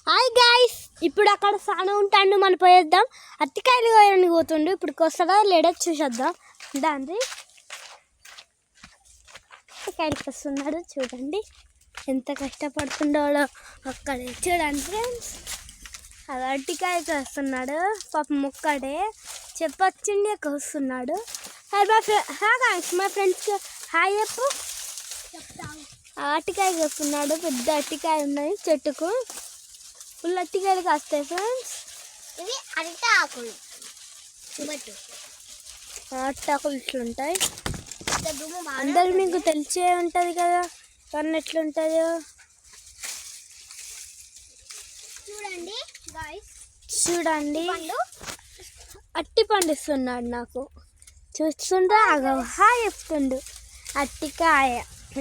Hi guys, ఇప్పుడు అక్కడ సాన ఉంటాడు. మనం పోయేద్దాం. అరటికాయలు కోయడానికి పోతుండు. ఇప్పుడు కొత్తగా లేడ చూసేద్దాం. దాన్ని అరటికాయలు వస్తున్నాడు. చూడండి ఎంత కష్టపడుతుండో అక్కడే. చూడండి ఫ్రెండ్స్, అది అరటికాయకి వస్తున్నాడు. పాపం మొక్కడే చెప్పొచ్చిండి వస్తున్నాడు. మా ఫ్రెండ్స్కి హాయ్ చెప్పు. అరటికాయకి వస్తున్నాడు. పెద్ద అరటికాయ ఉన్నాయి చెట్టుకు. ఫుల్ అరటికాయలు కాస్తాయి ఫ్రెండ్స్. ఇవి అరటి ఆకులు. అరటి ఆకులు ఇట్లుంటాయి. అందరు మీకు తెలిసే ఉంటుంది కదా పన్ను ఎట్లుంటుందో. చూడండి చూడండి అట్టి పండిస్తున్నాడు. నాకు చూస్తుంటే హాయ్ చెప్తుండు. అట్టికాయ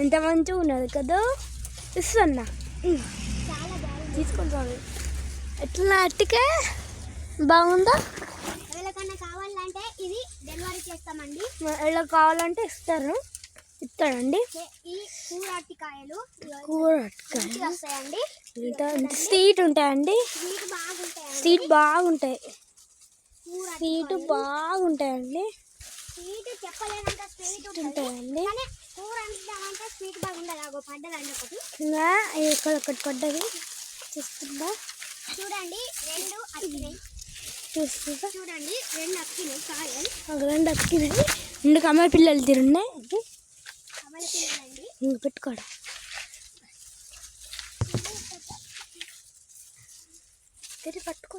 ఎంత మంచిగా ఉన్నది కదా. ఇస్తున్నా తీసుకుంటాను. ఎట్లా అట్టికాయ బాగుందా? ఎవరికైనా కావాలంటే ఇది డెలివరీ చేస్తామండి. ఎలా కావాలంటే ఇస్తాడండి. ఈ కూర అరటికాయలు వస్తాయండి. స్వీట్ ఉంటాయండి. స్వీట్ బాగుంటాయి. స్వీట్ బాగుంటాయండి. స్వీట్ చెప్పలేనంత స్వీట్ ఉంటాయండి. కూర అంటే స్వీట్ బాగుండదు. పడ్డదండి ఒకటి. ఇక్కడ ఒకటి పడ్డది. చూస్తుందా? చూడండి రెండు అక్కినాయి. చూస్తుందా? చూడండి రెండు అక్కినాయి కాయలు. రెండు అక్కినాయి. రెండు కమల పిల్లలు తిరున్నాయి. కమల పిల్లలండి. ఇంక పెట్టుకోవడం. పట్టుకో.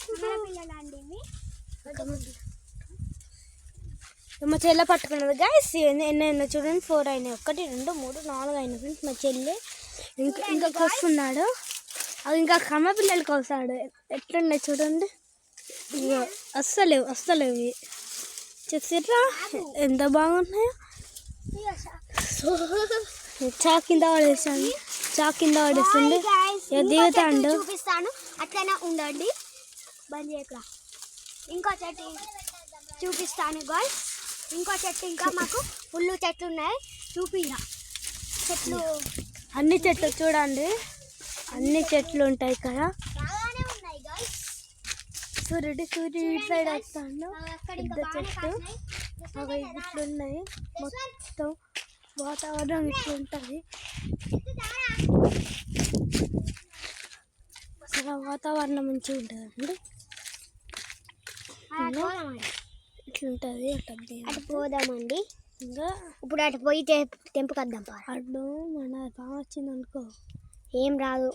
కమల పిల్లలండి ఇవి. మా చెల్లె పట్టుకున్నది గైస్. ఎన్నైనా చూడండి 4 అయినాయి. 1 2 3 4 అయినాయి ఫ్రెండ్స్. మా చెల్లి ఇంకా వస్తున్నాడు. అది ఇంకా కమ్మ పిల్లలకి వస్తాడు. ఎట్లున్నాయి చూడండి. వస్తలేవు చూసిర్రా ఎంత బాగున్నాయో. చాక్ కింద పడేస్తుంది. దిగుతాడు. చూపిస్తాను, అట్లనే ఉండండి. బంద్ చేయకురా. ఇంకో చెట్టు చూపిస్తాను గాయ్స్. ఇంకో చెట్టు ఇంకా మాకు పుల్లు చెట్లు ఉన్నాయి. చూపిరా చెట్లు. అన్ని చెట్లు చూడండి. అన్ని చెట్లు ఉంటాయి ఇక్కడ. బాగానే ఉన్నాయి గాయ్స్. సూర్యుడు ఇటు సైడ్ వస్తాడు. పెద్ద చెట్టు అవి ఇట్లున్నాయి. మొత్తం వాతావరణం ఇట్లుంటుంది. అసలు వాతావరణం మంచిగా ఉంటుందండి. ఇట్లుంటుంది. అటు పోదామండి. ఇంకా ఇప్పుడు అటు పోయి తెంపుకొద్దాం. అడ్డు మన పాము వచ్చింది అనుకో ఏం రాదు.